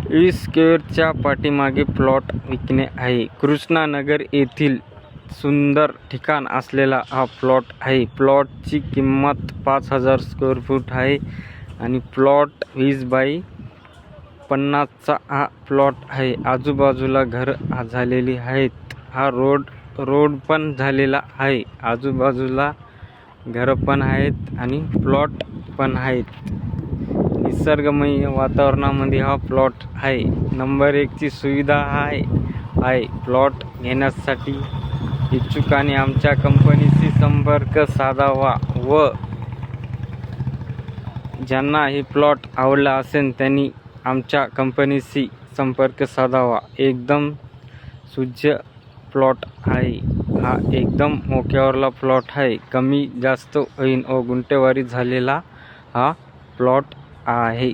स्क्वेअरच्या पाठीमागे प्लॉट विकणे आहे. कृष्णानगर येथील सुंदर ठिकाण असलेला हा प्लॉट आहे. प्लॉटची किंमत 5,000 स्क्वेअर फूट आहे आणि प्लॉट 20 बाय 50चा हा प्लॉट आहे. आजूबाजूला घर झालेली आहेत. हा रोड पण झालेला आहे. आजूबाजूला घर पण आहेत आणि प्लॉट पण आहेत. निसर्गमय वातावरणामध्ये हा प्लॉट आहे. नंबर 1 ची सुविधा आहे. प्लॉट घेण्यासाठी इच्छुकांनी आमच्या कंपनीशी संपर्क साधावा व ज्यांना हे प्लॉट आवडला असेल त्यांनी आमच्या कंपनीशी संपर्क साधावा. एकदम सुज्य प्लॉट आहे. हा एकदम मोक्यावरला प्लॉट आहे. कमी जास्त होईन व गुंठेवारी झालेला हा प्लॉट आहे.